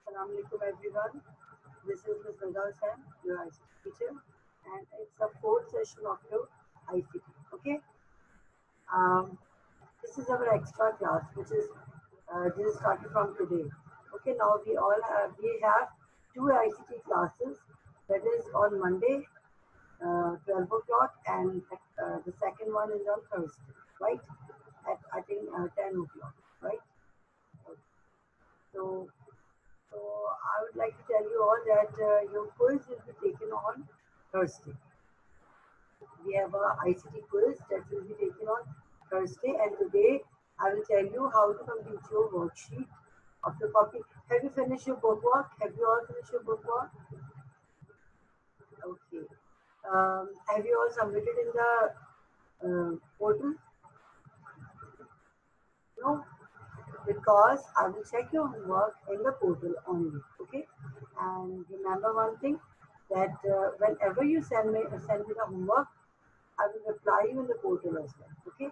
Assalamu alaikum everyone. This is Ms. Nada Hussain, your ICT teacher, and it's the fourth session of your ICT. Okay. Um, this is our extra class, which is this is started from today. Okay. Now we have two ICT classes. That is on Monday, 12 o'clock, and the second one is on Thursday, right? At I think 10 o'clock, right? Okay. So So I would like to tell you all that your quiz will be taken on Thursday. We have a ICT quiz that will be taken on Thursday, and today I will tell you how to complete your worksheet of your copy. Have you finished your book work? Have you all finished your book work? Okay. Have you all submitted in the portal? No, because I will check your homework in the portal only. Okay, and remember one thing that whenever you send me the homework, I will reply you in the portal as well. Okay,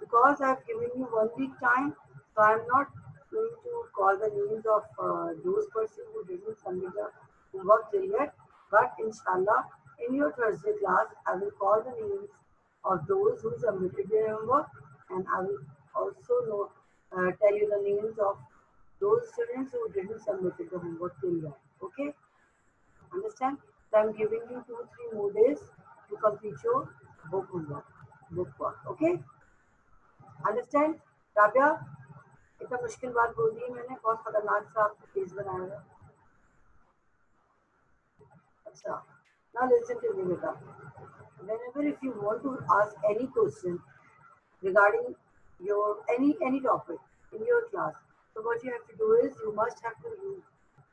because I have given you 1 week time, so I am not going to call the names of those persons who didn't submit the homework till yet. But inshallah, in your Thursday class, I will call the names of those who submitted their homework, and I will also tell you the names of those students who didn't submit the homework till yet. Okay, understand? So I'm giving you 2-3 more days to complete your book work. Okay, understand? Rabia, इतना मुश्किल बात बोल दी है मैंने बहुत खतरनाक सा आपको केस बनाया है अच्छा now listen to me beta whenever if you want to ask any question regarding your any topic in your class so what you have to do is you must have to use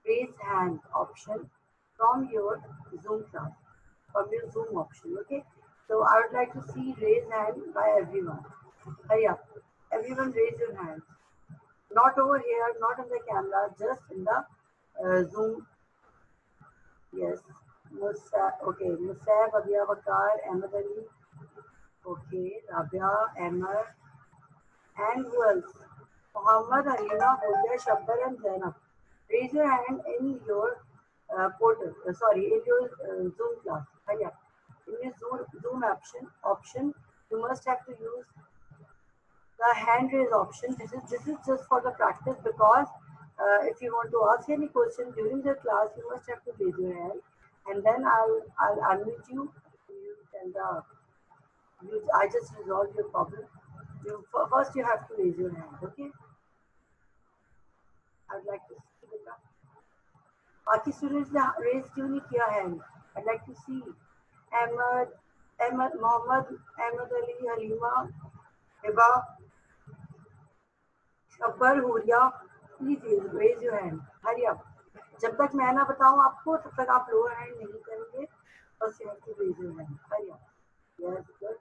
raise hand option from your Zoom class from your Zoom option okay so I would like to see raise hand by everyone hurry up everyone raise your hand not over here, not in the camera, just in the Zoom. Yes. Musa, okay. Musab, Abia Bakar, Ahmed Ali. Okay. Rabia, Ahmed. And who else? Muhammad, Halima, Huda, Shabbar, and Zainab. Raise your hand in your portal. Sorry, in your Zoom class. Yeah. In your Zoom option, you must have to use the hand raise option. This is just for the practice because if you want to ask any question during the class, you must have to raise your hand, and then I'll unmute you. You and I just resolve your problem. First you have to raise your hand. Okay. I'd like to see the बाकी students ने raise क्यों नहीं किया hand? I'd like to see Ahmed, Mohammed, Ahmed Ali, Halima, Hiba. Akbar, Huria, please raise your hand. Hurry up. जब तक मैं ना बताऊं आपको तब तक आप लोअर हैंड नहीं करेंगे बस you have to raise your hand. Hurry up. Yes, good.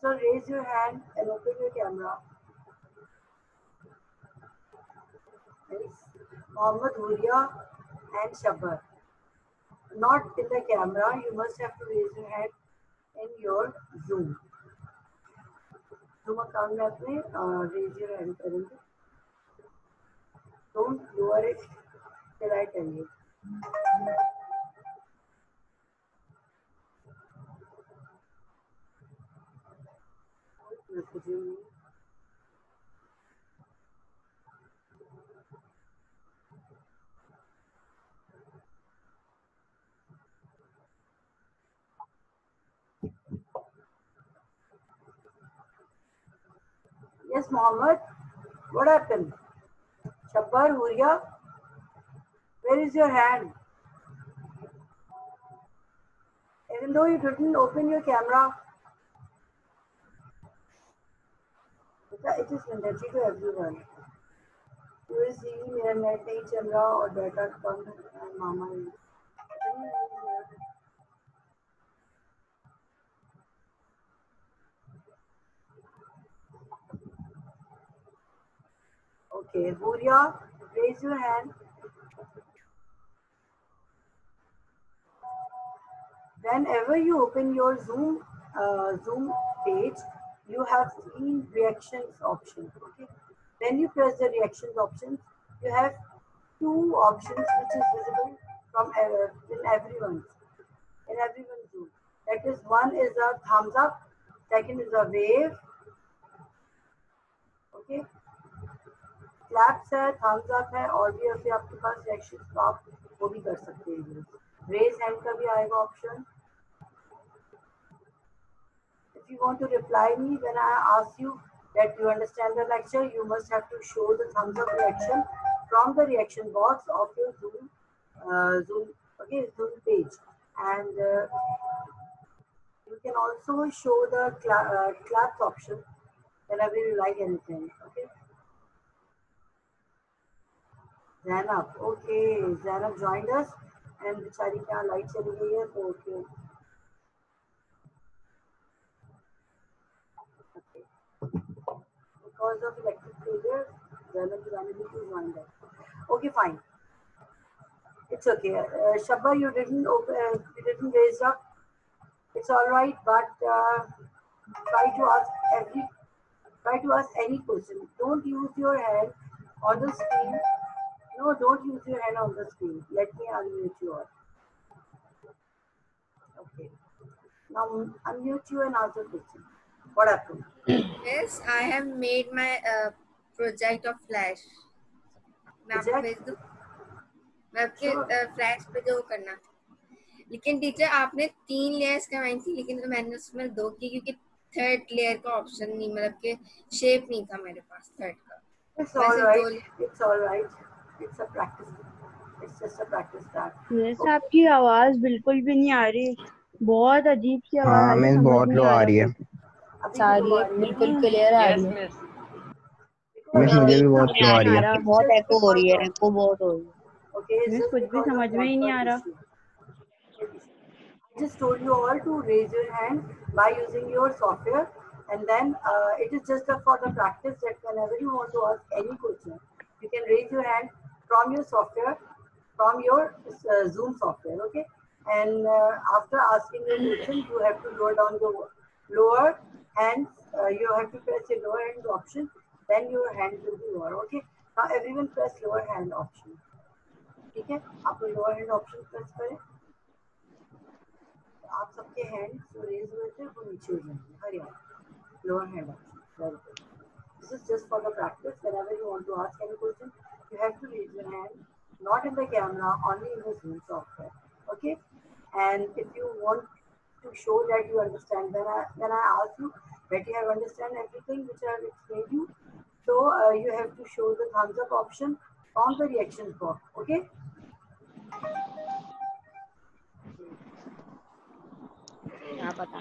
So raise your hand and open your camera. Nice. Mohammed, Huria and Shabbar. Not in the camera. You must have to raise your hand in your Zoom. Zoom account में अपने raise your hand करेंगे. Don't lower it till I tell you. Yes, Mohammed. What happened? Shabbar, Huria, where is your hand? Even though you didn't open your camera, it is mandatory to everyone. You will see मेरा net नहीं चल रहा और data कम है मामा Okay, Huria, raise your hand. Whenever you open your Zoom page, you have seen reactions option. Okay, when you press the reactions option, you have two options which is visible from in everyone's Zoom. That is, one is a thumbs up, second is a wave. Okay, claps है, thumbs up है, और भी ऐसे आपके पास reaction तो आप वो भी कर सकते हैं. रेज हैंड का भी आएगा option. If you want to reply me when I ask you that you understand the lecture, you must have to show the thumbs up reaction from the reaction box of your Zoom page, and you can also show the claps option whenever you like anything. Okay. Zainab, okay, Zainab joined us, and बेचारी क्या light चली गई है तो okay. Because of electric failure, Zainab is unable to join us. Okay, fine. It's okay. Shabba, you didn't raise up. It's all right, but try to ask try to ask any question. Don't use your hand on the screen. No, don't use your hand on the screen. Let me unmute you all. Okay. Now unmute you and ask the question. What happened? Yes, I have made my project of Flash. मैं आपको भेज दूँ? मैं आपके flash पे जो करना था. लेकिन टीचर आपने 3 लेयर्स करवाई थी, लेकिन तो मैंने उसमें 2 की, क्योंकि थर्ड लेयर का ऑप्शन नहीं, मतलब के शेप नहीं था मेरे पास थर्ड का. It's all right. It's all right. It's a practice. It's just a practice start. वैसे आपकी आवाज बिल्कुल भी नहीं आ रही, बहुत अजीब सी आवाज आ रही है, मिस बहुत लो आ रही है. सारी बिल्कुल क्लियर आ रही है. मिस मुझे भी बहुत लो आ रही है. बहुत एको हो रही है, एको बहुत हो रही है. Okay, मिस कुछ भी समझ में ही नहीं आ रहा. I just told you all to raise your hand by using your software, and then it is just for the practice that whenever you want to ask any question, you can raise your hand from your software, from your Zoom software. Okay, and after asking your question, you have to lower down your lower hands. You have to press your lower hand option. Then your hand will be lower. Okay. Now everyone press lower hand option. ठीक है, आप lower hand option press करें, तो आप सबके hand जो raise हुए थे वो नीचे हो जाएंगे. Haryana lower hand option. Very good. This is just for the practice. Whenever you want to ask any question, you have to raise your hand, not in the camera, only in the Zoom software. Okay. And if you want to show that you understand, when I ask you that you have understand everything which I have explained you, so you have to show the thumbs up option on the reaction box. Okay. क्या पता.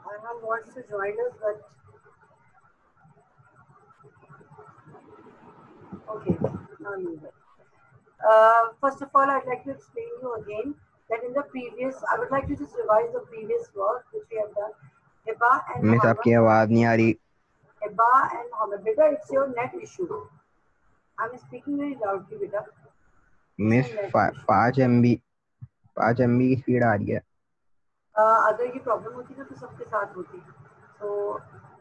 Arham wants to join us, but okay, now you will. First of all, I'd like to explain you again that in the previous, I would like to just revise the previous work which we have done. Hiba and miss आपकी आवाज नहीं आ रही. Hiba and Mohammed, beta, it's your net issue. I'm speaking very loudly, beta. Miss 5 MB की speed आ रही है. अगर ये problem होती ना तो सबके साथ होती. So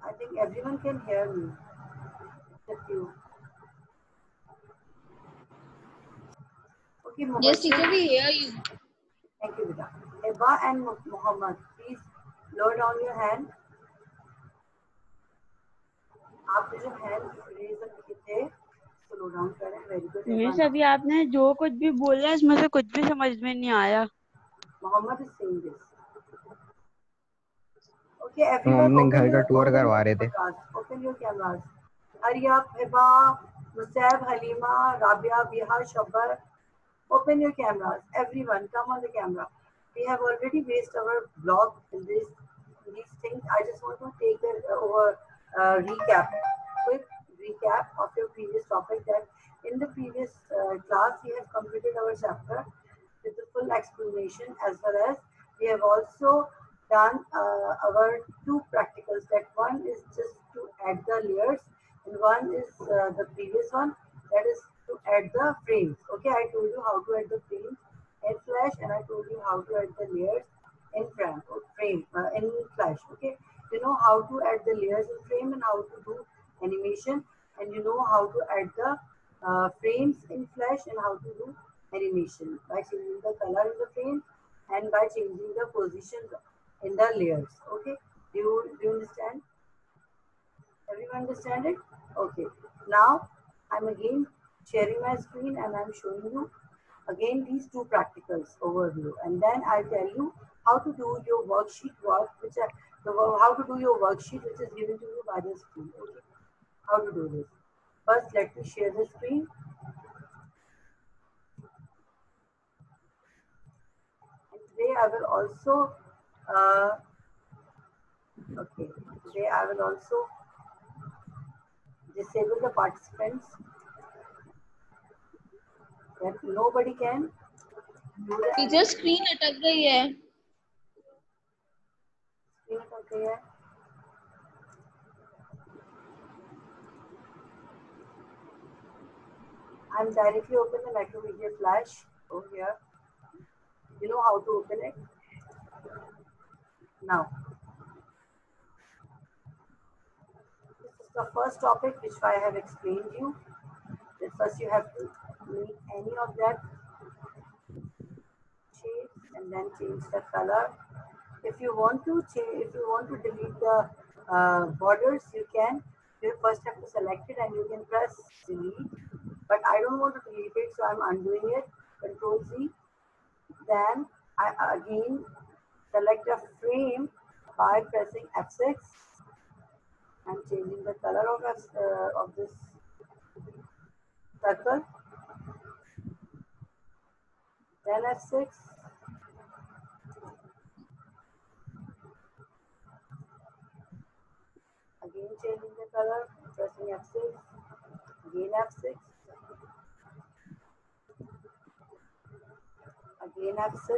I think everyone can hear me. Just you. Okay, Mohammed. Yes, teacher, we hear you. Thank you, beta. Hiba and Mohammed, please lower down your hand. आपने जो हैंड रेज किए थे स्लो डाउन करें. Very good. Miss अभी आपने जो कुछ भी बोला इसमें से कुछ भी समझ में नहीं आया. Mohammad is saying this. Okay, everyone हम अपने घर का टूर करवा रहे थे. Open your cameras. Hariya, Hiba, Musaib, Halima, Rabia, Biha, Shabbar, open your cameras. Everyone come on the camera. We have already based our blog in these things. I just want to take a recap, quick recap of your previous topic, that in the previous class we have completed our chapter with the full explanation, as well as we have also done our 2 practicals. That one is just to add the layers, and one is the previous one, that is to add the frames. Okay, I told you how to add the frames in Flash, and I told you how to add the layers in frame in Flash. Okay, you know how to add the layers in frame and how to do animation, and you know how to add the frames in Flash and how to do animation by changing the color in the frame and by changing the positions in the layers. Okay, do you understand? Everyone understand it? Okay. Now I'm again sharing my screen and I'm showing you again these two practicals overview, and then I'll tell you how to do your worksheet work, how to do your worksheet which is given to you by the screen. Okay. How to do this? First, let me share the screen. And today I will also today I will also disable the participants that nobody can do the teacher screen अटक गई है. screen. Okay. I'm directly open the Macromedia Flash over here. You know how to open it now. This is the first topic which I have explained you. That first you have to make any of that shapes and then change the color. If you want to delete the borders, you can. You first have to select it and you can press delete. But I don't want to delete it, so I'm undoing it. Control Z. Then I again select a frame by pressing F6. I'm changing the color of this circle. Then F6. Again changing the color, pressing F6. Again F6. Again F6.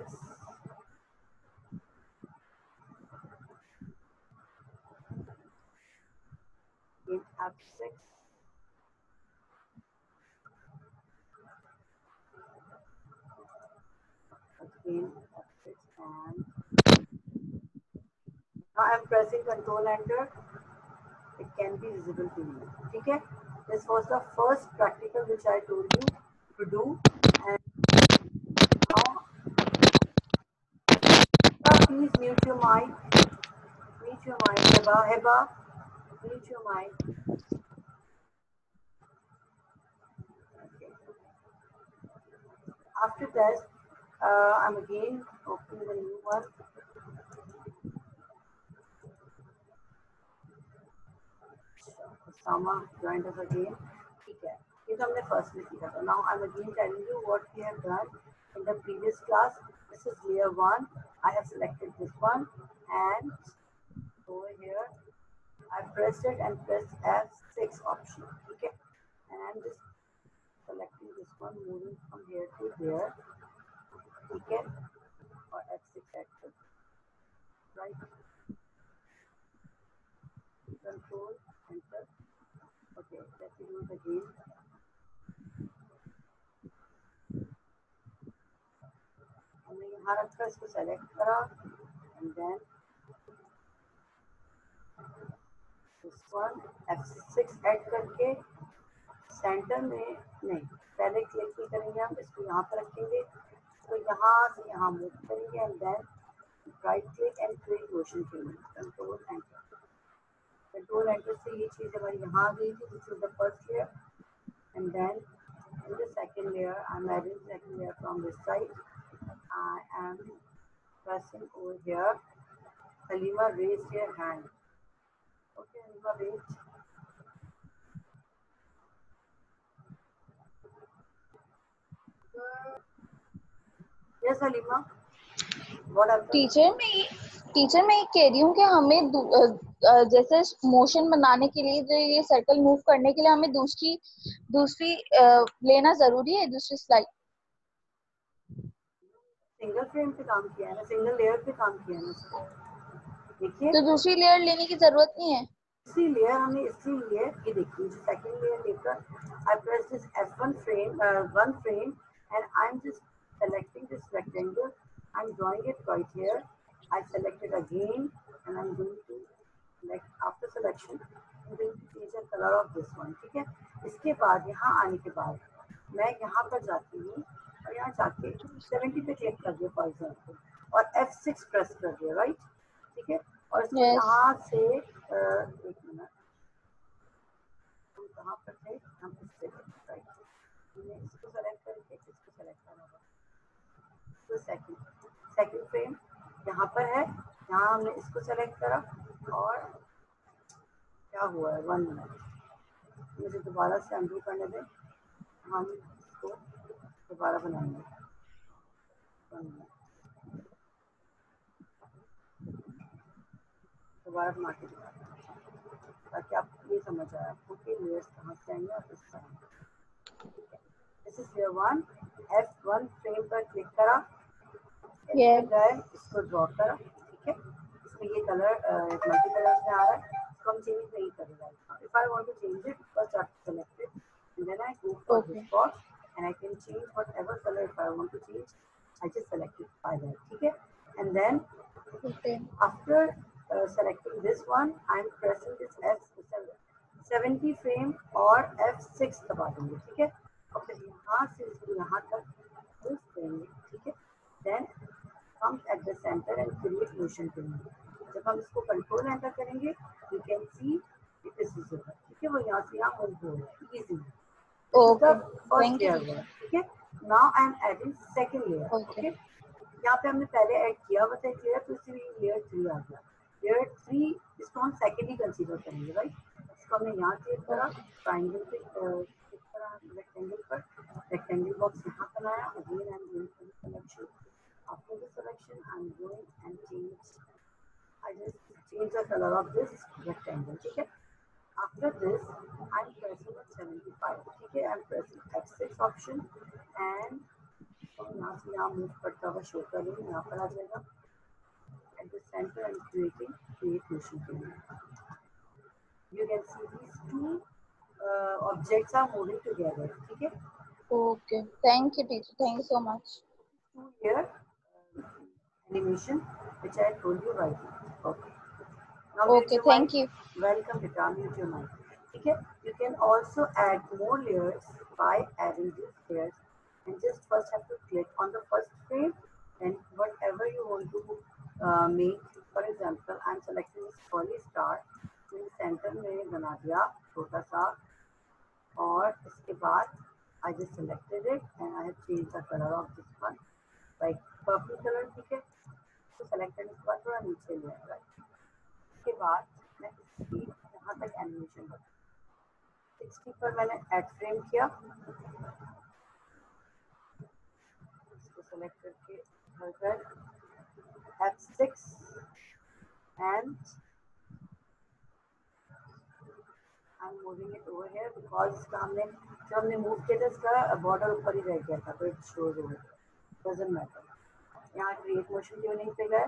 Again F6. Again F6, and now I'm pressing Control Enter. It can be visible to you. Okay? This was the first practical which I told you to do, and now please mute your mic. Mute your mic, Heba. Mute your mic. Okay. After that, I'm again opening the new one. Sama joined us again. Okay. ये तो हमने first में सीखा था. Now I'm again telling you what we have done in the previous class. This is layer 1. I have selected this one, and over here I pressed it and pressed F6 option. Okay, and I'm just selecting this one, moving from here to there. Okay, or F6 action. Right. Control Enter. Okay, let me do it again. हमने यहाँ रखा, इसको select करा, and then this one F6 add करके centre में नहीं, पहले click ही करेंगे हम, इसको यहाँ पर रखेंगे, तो यहाँ से यहाँ मूव करेंगे, and then right click and create motion change. Control Enter. Control Enter से ये चीज़ हमारी यहाँ आ गई थी. This is the first layer, and then in the second layer I'm adding second layer from this side. I am pressing over here. Halima, raise your hand. Okay, Halima, raise. Yes, Halima. What happened? Teacher मैं ये कह रही हूँ कि हमें जैसे motion बनाने के लिए, जो ये सर्कल मूव करने के लिए हमें दूसरी लेना जरूरी है, दूसरी स्लाइड. सिंगल फ्रेम पे काम किया है ना, सिंगल लेयर पे काम किया है ना. देखिए, तो दूसरी लेयर लेने की जरूरत नहीं है. तीसरी लेयर हमने इसलिए ली है, ये देखिए जो सेकंड लेयर लेकर आई press this F1 frame, one frame, and I'm just selecting this rectangle. I'm drawing it right here. I select it again, and I'm going to select. After selection, I'm going to change the color of this one. ठीक है, इसके बाद यहाँ आने के बाद मैं यहाँ पर जाती हूँ और यहाँ जाके 70 पे क्लिक कर दिया फॉर एग्जाम्पल, और F6 प्रेस कर दिया, राइट? ठीक है, और इसको Yes. यहाँ से एक मिनट, हम कहाँ पर थे, हम इससे थे, राइट? हमने इसको सेलेक्ट करके इसको सेलेक्ट करना होगा। तो सेकंड फ्रेम यहाँ पर है, यहाँ हमने इसको सेलेक्ट करा, और क्या हुआ है, 1 मिनट मुझे दोबारा से अनडू करने दें, हम इसको दोबारा बनाएंगे। 1 मिनट दोबारा बना के दिखाते हैं ताकि आप ये समझ आए आपको कि लेयर्स कहाँ से आएंगे और किस तरह। This is layer 1, F1 frame पर क्लिक करा, Yes. गए, इसको ड्रॉ करा, ठीक है, इसमें ये कलर मल्टी कलर्स में आ रहा है, इसको हम चेंज नहीं करेंगे। If I want to change it, first I select it and then I go for this box and I can change whatever colour if I want to change, I just select it by that, ठीक है, and then Okay. after selecting this one, I'm pressing this F70 frame और F6 दबा देंगे, ठीक है, और फिर यहाँ से इसको यहाँ तक पुश करेंगे, ठीक है, then come at the center and create motion करेंगे। जब हम इसको कंट्रोल एंटर करेंगे, you can see it is visible, ठीक है, वो यहाँ से यहाँ मूव हो रहा है easily। Okay. First Thank you. Layer, ठीक है, now I am adding second layer, Okay. okay? यहाँ पे हमने पहले ऐड किया हुआ था एक लेयर, तो इसलिए लेयर 3 आ गया। लेयर 3 इसको हम सेकंड ही कंसीडर करेंगे, राइट? इसको हमने यहाँ क्लिक करा, ट्रायंगल पे क्लिक करा, रेक्टेंगल पर, रेक्टेंगल बॉक्स यहाँ बनाया, again I am going for the selection, after the selection I am going and change, I just change the colour of this rectangle, ठीक है। After this I am pressing 75, ठीक है, I am pressing F6 option and यहाँ से यहाँ move करता हुआ show करेंगे, यहाँ पर आ जाएगा at the centre and create motion करेंगे। You can see these two objects are moving together, ठीक है। Okay. Thank you, teacher. Thank you so much. 2 here animation which I told you right now. Okay. Now Okay. Thank you. Welcome, Beta. Mute your mic. Okay. You can also add more layers by adding these layers, and just first have to click on the first frame, and whatever you want to make. For example, I'm selecting this poly star, in center में बना दिया छोटा सा, और इसके बाद I just selected it and I have changed the color of this one like purple color, ठीक है, तो selected इसके बाद थोड़ा नीचे ले आया, right? इसके बाद मैं इसकी यहाँ तक एनिमेशन बता 60 पर मैंने ऐड फ्रेम किया, इसको सेलेक्ट करके हर F6 and I'm moving it over here because इसका हमने जब हमने मूव किया था इसका बॉर्डर ऊपर ही रह गया था, तो it shows over, doesn't matter. यहाँ क्रिएट मोशन ट्यूनिंग पे गए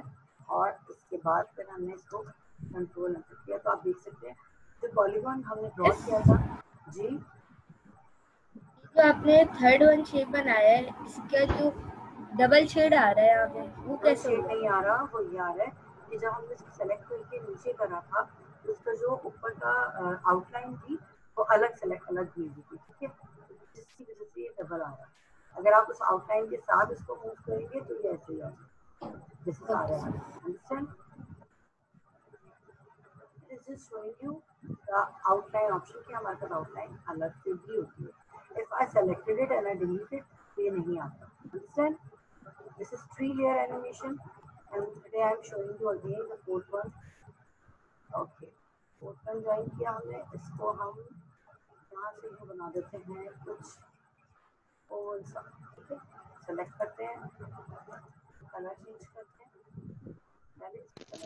और इसके बाद फिर हमने इसको कंट्रोल एंटर किया, तो आप देख सकते हैं जो पॉलीगॉन हमने ड्रॉ किया था जी, जो आपने थर्ड वन शेप बनाया है, इसका जो डबल शेड आ रहा है यहाँ पे, वो कैसे शेड होगा? नहीं आ रहा, वो ये आ रहा है कि जब हमने इसको सेलेक्ट करके नीचे करा था, उसका जो ऊपर का आउटलाइन थी वो अलग हुई थी, ठीक है, जिसकी वजह से ये डबल आ रहा है। अगर आप उस आउटलाइन के साथ इसको मूव करेंगे तो ये ऐसे ही आ जाएगा, दिस इज आ रहा है, understand? It is just showing you the outline option कि हमारे पास आउटलाइन अलग से भी होती है। If I selected it and I delete it तो ये नहीं आता, understand? This is 3-layer animation, and today I am showing you again the fourth one. Okay, fourth one join किया हमने, इसको हम यहाँ से ही बना देते हैं कुछ ओवल सा, ठीक है, सेलेक्ट करते हैं, कलर चेंज करते हैं,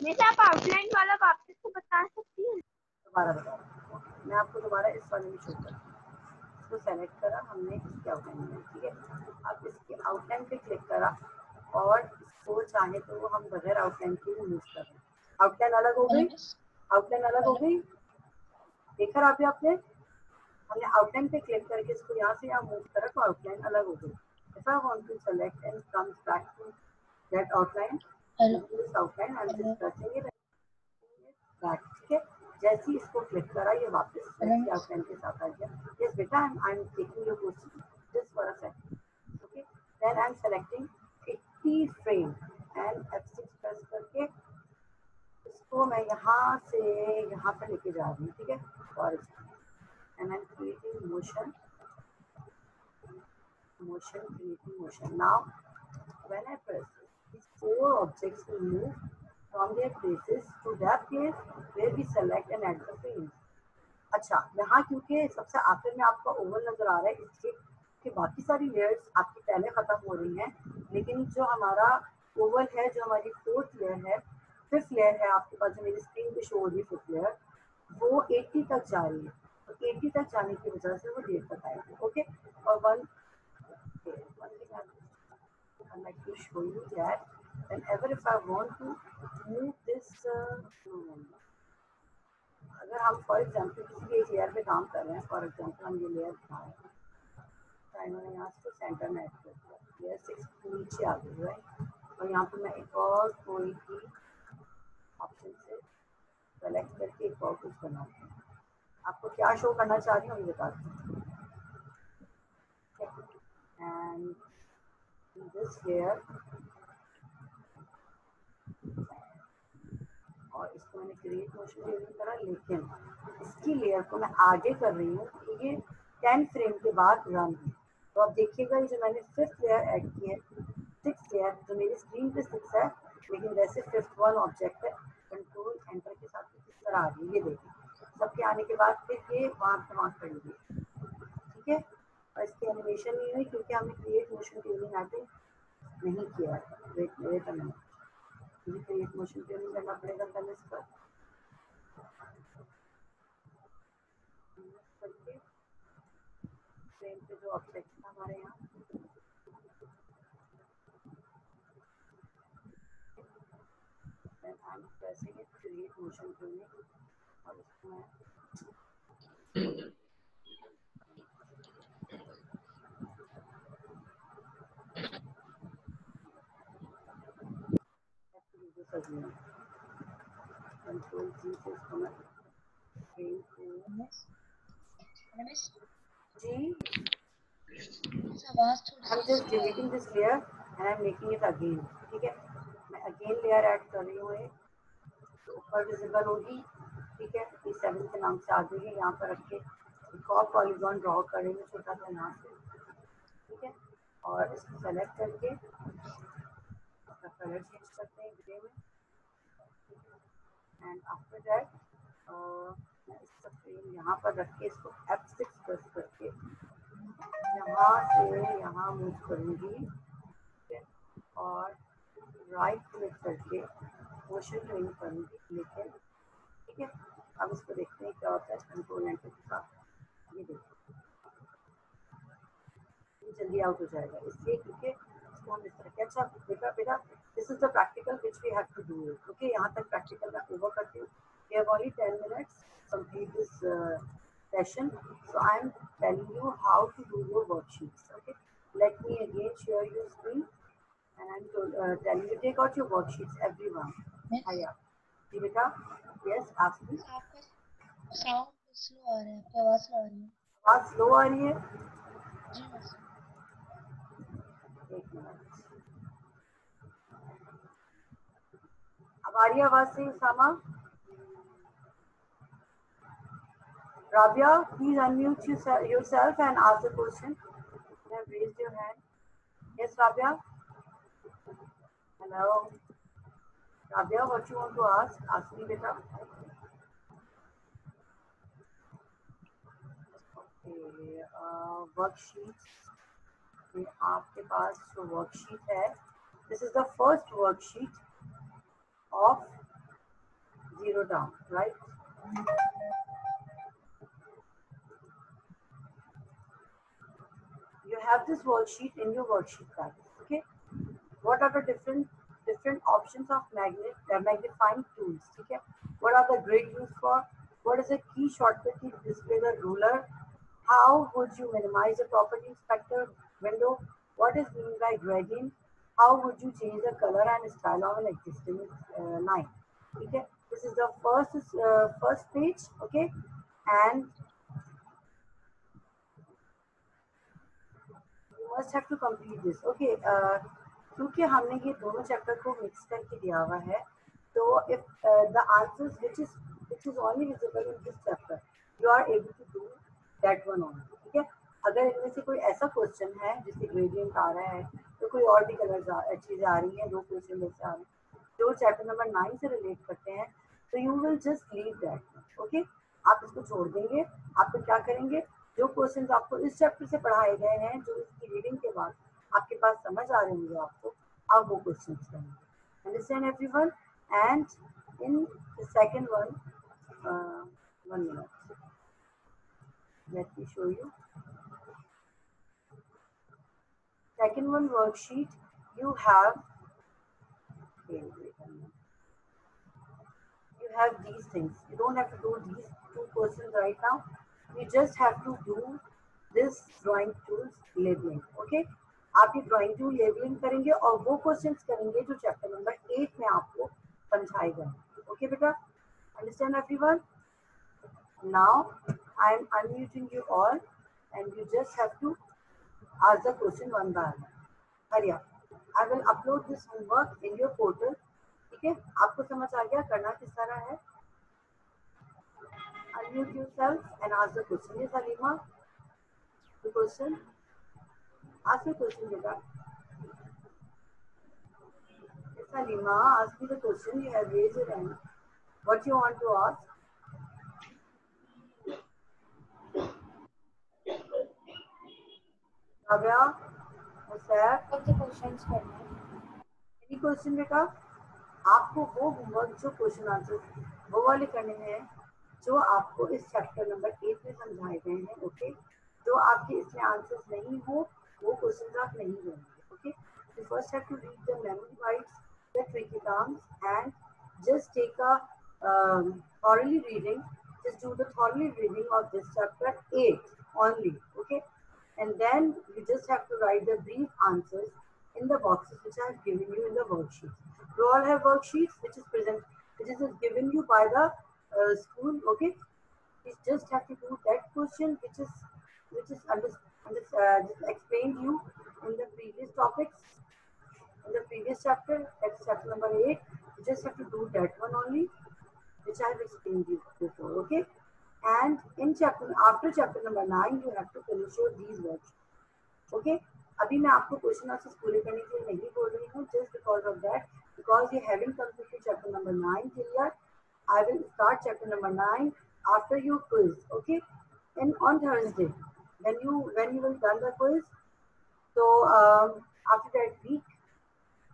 जैसे आप आउटलाइन वाला वापस से बता सकती हैं? दोबारा बता रहा हूँ, मैं आपको दोबारा इस वाले में शो करूँ। इसको सेलेक्ट करा हमने, इसकी आउटलाइन में, ठीक है, अब इसके आउटलाइन पे क्लिक करा और इसको चाहे तो हम बगैर आउटलाइन के भी यूज कर रहे हैं। आउटलाइन अलग हो गई, आउटलाइन अलग हो गई, देखा अभी आपने, हमने आउटलाइन पे क्लिक करके इसको यहाँ से यहाँ मूव करा तो आउटलाइन अलग हो गई. If I want to select and comes back to that outline, this outline, I'm just pressing it back. ठीक है, जैसे ही इसको क्लिक करा ये वापस वैसी आउटलाइन के साथ आ गया. Yes बेटा, I'm taking your question just for a second. Okay, then I'm selecting 80 frame and F6 press करके इसको मैं यहाँ से यहाँ पर लेके जा रही हूँ. ठीक है, और and I'm creating motion, creating motion. Now when I press, these four objects will move from their places to that place where we select and add the frames. अच्छा, यहाँ क्योंकि सबसे आखिर में आपका ओवल नजर आ रहा है इसलिए कि बाकी सारी लेयर्स आपकी पहले खत्म हो रही हैं, लेकिन जो हमारा ओवल है, जो हमारी फोर्थ लेयर है, फिफ्थ लेयर है आपके पास जो मेरी स्क्रीन पे शो हो रही है, फिफ्थ लेयर वो 80 तक जा रही है. तो 80 तक जाने की वजह से वो 1.5 तक आएगी. ओके, और one thing I'd like to show you that whenever if I want to move this, अगर हम फॉर एग्जाम्पल किसी भी एक लेयर पे काम कर रहे हैं, फॉर एग्जाम्पल हम ये लेयर बना रहे हैं, मैंने यहाँ से सेंटर में ऐड कर दिया, लेयर 6 नीचे आ गई है, और यहाँ पे मैं एक और कोई भी ऑप्शन से सेलेक्ट करके एक और कुछ बनाती हूँ. आपको क्या शो करना चाह रही हूँ ये बताती हूँ. एंड दिस लेयर, और इसको मैंने क्रिएट मोशन यूज करा, लेकिन इसकी लेयर को मैं आगे कर रही हूँ कि ये 10 फ्रेम के बाद रन है. तो अब देखिएगा ये जो मैंने फिफ्थ लेयर ऐड की है, सिक्स लेयर जो मेरी स्क्रीन पे 6 है, लेकिन वैसे फिफ्थ वन ऑब्जेक्ट है. कंट्रोल एंटर के साथ किस तरह आ रही है, ये देखिए. सबके आने के बाद फिर ये वहाँ से वहाँ खड़ी हुई. ठीक है, और इसकी एनिमेशन नहीं हुई क्योंकि हमने क्रिएट मोशन ट्यूनिंग आगे नहीं किया है. वेट नहीं, मुझे क्रिएट मोशन ट्यूनिंग करना पड़ेगा पहले इसका. फ्रेम पे जो ऑब्जेक्ट था हमारे यहाँ, I'm pressing it, create motion tuning, और इसको मैं कंट्रोल जी से इसको मैं फ्रेम को जी, I'm just deleting this layer and I'm making it again. ठीक है, मैं again layer ऐड कर रही हूँ. तो ऊपर विजिबल होगी. ठीक है, ये 7 के नाम से आ गई है. यहाँ पर रख के एक और पॉलीगॉन ड्रॉ करेंगे छोटा सा यहाँ से. ठीक है, और इसको सेलेक्ट करके इसका कलर चेंज करते हैं ग्रे में. एंड आफ्टर दैट मैं इसका फ्रेम यहाँ पर रख के इसको F6 प्रेस करके यहाँ से यहाँ मूव करूँगी. ठीक है, और राइट क्लिक करके मोशन ट्यूनिंग करूँगी. लेकिन ठीक है, अब इसको देखते हैं क्या होता है कंट्रोल एंटर के साथ. ये देखिए ये जल्दी आउट हो जाएगा इसलिए क्योंकि इसको हम इस तरह के. अच्छा बेटा बेटा, this is the practical which we have to do. Okay, यहाँ तक प्रैक्टिकल मैं ओवर करती हूँ. We have only 10 minutes complete this session, so I am telling you how to do your worksheets. Okay, let me again share your screen and I'm telling you take out your worksheets everyone. Hiya, जी बेटा. Yes, ask me. Sound slow आ रहा है, आपकी आवाज slow आ रही है. आवाज स्लो आ रही है? जी बस. एक मिनट, अब आ रही है आवाज से? सामा, Rabia, please unmute yourself and ask the question. You have raised your hand. Yes, Rabia. Hello. Rabia, what you want to ask? Ask me, beta. Okay, worksheets. आपके पास जो वर्कशीट है, this is the first worksheet of zero down, right? You have this worksheet in your worksheet package. Okay, what are the different options of magnifying tools? ठीक है, what are the grid used for, What is a key shortcut to display the ruler? How would you minimize the property inspector window? What is mean by gradient? How would you change the color and style of an existing line? Okay, this is the first page. Okay, and you must have to complete this. Okay, क्योंकि हमने ये दोनों chapter को mix करके दिया हुआ है, तो if the answers which is only visible in this chapter, you are able to do that one only. ठीक है, अगर इनमें से कोई ऐसा क्वेश्चन है जिससे ग्रेडियंट आ रहा है, तो कोई और भी कलर चीजें आ रही हैं, दो क्वेश्चन जैसे आ रहे हैं जो चैप्टर नंबर 9 से रिलेट करते हैं, तो you will just leave that. Okay, आप इसको छोड़ देंगे. आप तो क्या करेंगे, जो क्वेश्चंस आपको इस चैप्टर से पढ़ाए गए हैं, जो इसकी रीडिंग के बाद आपके पास समझ आ रहे होंगे आपको, आप वो क्वेश्चंस करेंगे. Understand everyone? And in the second one, 1 minute, let me show you. Second one worksheet, you have these things. You don't have to do these two questions right now. You just have to do this drawing tools labeling. Okay, आप ये drawing tool labelling करेंगे और वो questions करेंगे जो chapter number 8 में आपको समझाए गए. ओके बेटा, understand everyone? Now I am unmuting you all and you just have to ask the question one by one. Hurry up. I will upload this homework in your portal. ठीक है, आपको समझ आ गया करना किस तरह है? Unmute yourself and ask the question. Yes, Halima, the question. Ask the question, beta. Yes, Halima, ask me the question. You have raised your hand. What you want to ask? Kavya, Musab, any question बेटा? आपको वो homework जो question answer वो वाले करने हैं जो आपको इस चैप्टर नंबर 8 में समझाए गए हैं. ओके, जो आपके इसमें आंसर्स नहीं हो वो क्वेश्चन आप नहीं करेंगे. Okay, you first have to read the memory bites, the tricky terms and just take a thoroughly reading. Just do the thoroughly reading of this chapter 8 only. Okay, and then you just have to write the brief answers in the boxes which I have given you in the worksheets. You all have worksheets which is given you by the school. Okay, you just have to do that question which is just explained you in the previous topics, in the previous chapter, that's chapter number 8. You just have to do that one only which I have explained you before. Okay, and in after chapter number 9 you have to finish your these worksheets. Okay, अभी मैं आपको question answers पूरे करने के लिए नहीं बोल रही हूँ, just because of that, because you haven't completed chapter number 9 till yet. I will start chapter number 9 after your quiz. Okay, and on Thursday when you will done the quiz, so after that week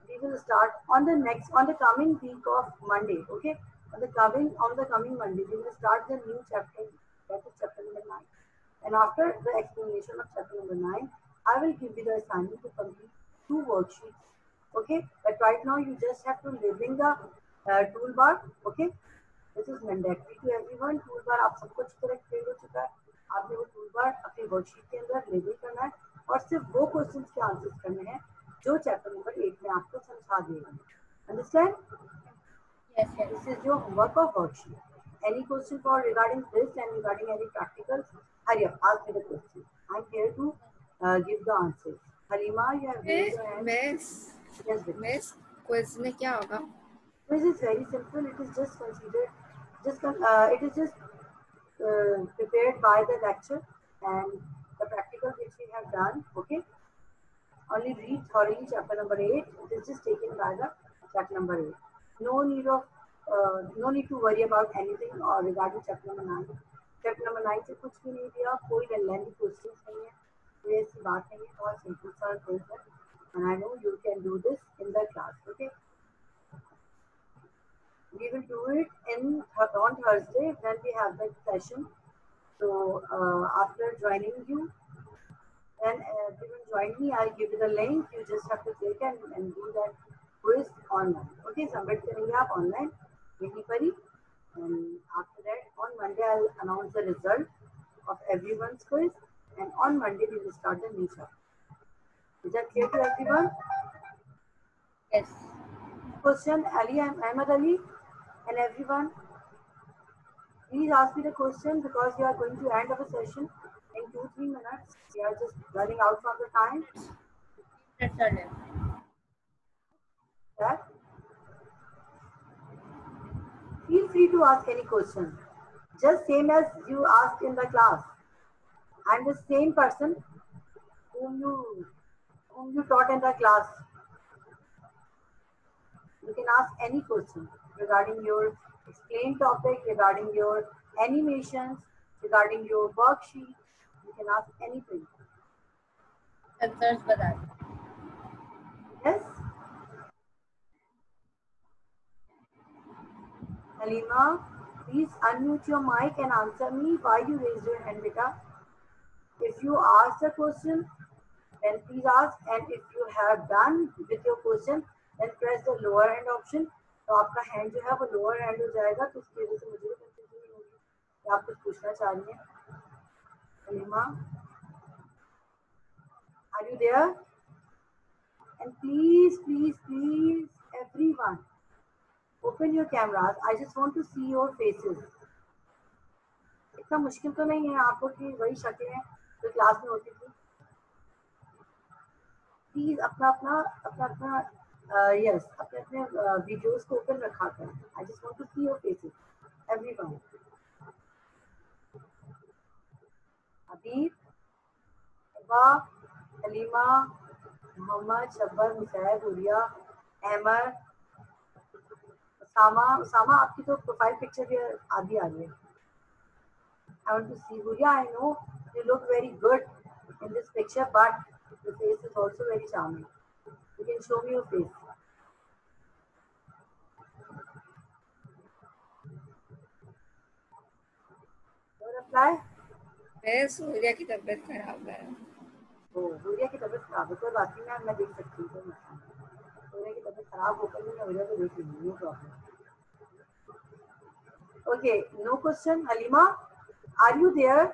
we will start on the coming week of Monday. Okay, on the coming Monday we will start the new chapter, that is chapter number 9, and after the explanation of chapter number 9 I will give you the assignment to complete 2 worksheets. Okay, but right now you just have to labeling the toolbar. Okay, this is mandatory to everyone. toolbar आप सबको अच्छी तरह clear हो चुका है. आपने वो toolbar अपनी वर्कशीट के अंदर लेबल करना है और सिर्फ वो क्वेश्चंस के आंसर्स करने हैं जो चैप्टर नंबर 8 में आपको समझा दिए. Understand? Yes, yes. This is your homework of worksheet. Any question for regarding this and regarding any practicals? Hurry up, ask me the question. I'm here to give the answers. Halima, you have raised your hand. Miss, quiz में क्या होगा? Quiz is very simple. It is just considered, it is just prepared by the lecture and the practical which we have done. Okay. Only read thoroughly chapter number 8. It is just taken by the chapter number 8. No need to worry about anything or regarding chapter number 9. Chapter number 9 से कुछ भी नहीं दिया, कोई lengthy questions नहीं है, कोई ऐसी बात नहीं है, बहुत simple सा quiz है, and I know you can do this in the class. Okay. We will do it on Thursday when we have that session. So after joining you, and if you join me, I'll give you the link. You just have to click and do that quiz online. Okay, submit करेंगे आप online यहीं पर ही. And after that, on Monday, I'll announce the result of everyone's quiz. And on Monday, we will start the new chapter. Is that clear to everyone? Yes. Question, Ali and Ahmed Ali and everyone. Please ask me the question because we are going to end our session in 2-3 minutes. We are just running out from the time. That's all right. That feel free to ask any question, just same as you asked in the class. I'm the same person whom you taught in the class. You can ask any question regarding your explained topic, regarding your animations, regarding your worksheet. You can ask anything. Answers बता दो. Yes? Halima, please unmute your mic and answer me why you raised your hand, beta. If you ask the question, then please ask, and if you have done with your question, then press the lower hand option. तो आपका hand जो है वो lower hand हो जाएगा, तो उसकी वजह से मुझे भी confusion नहीं होगी कि आप कुछ पूछना चाह रही हैं. Halima, are you there? And please, please, please, everyone, open your cameras. I just want to see your faces. इतना मुश्किल तो नहीं है आपको कि वही शक्लें जो क्लास में होती थी. प्लीज अपना यस अपने वीडियोस को ओपन रखा करें. I just want to see your faces everyone. Habib, Abba, Halima, Mohammad, Shabbar, Musayyib, Huriya, Ahmad, Usama आपकी तो प्रोफाइल पिक्चर भी आधी आ रही है. I want to see Huria. I know you look very good in this picture, but your face is also very charming. You can show me your face. Your reply? मैं सूर्या की तबीयत खराब है. Oh, Huria की तबीयत खराब है. कोई बात नहीं, मैं देख सकती हूँ. Huria की तबीयत खराब होकर भी मैं Huria को देख लूँगी. No problem. Okay, no question. Halima, are you there?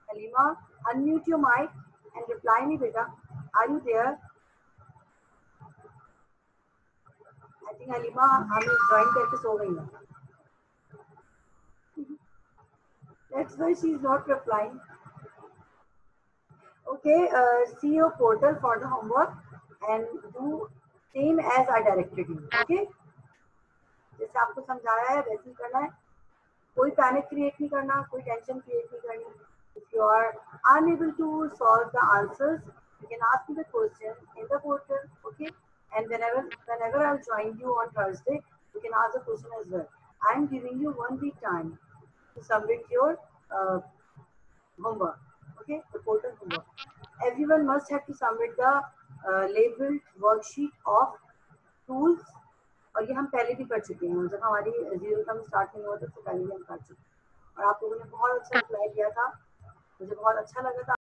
Halima, unmute your mic and reply me, beta. Are you there? I think Halima हमें join करके सो गई है. That's why she is not replying. Okay, see your portal for the homework and do same as I directed you. Okay? जैसे आपको समझाया है वैसे ही करना है. कोई पैनिक क्रिएट नहीं करना, कोई टेंशन क्रिएट नहीं करनी. If you are unable to solve the answers, you can ask me the question in the portal. Okay? And whenever I'll join you on Thursday, you can ask the question as well. I'm giving you 1 week time to submit your homework. Okay, the portal homework. Everyone must have to submit the labeled worksheet of tools. और ये हम पहले भी कर चुके हैं. जब हमारी जीरो टर्म स्टार्ट नहीं हुआ था तो पहले भी हम कर चुके हैं. और आप लोगों ने बहुत अच्छा अप्लाई किया था. मुझे बहुत अच्छा लगा था.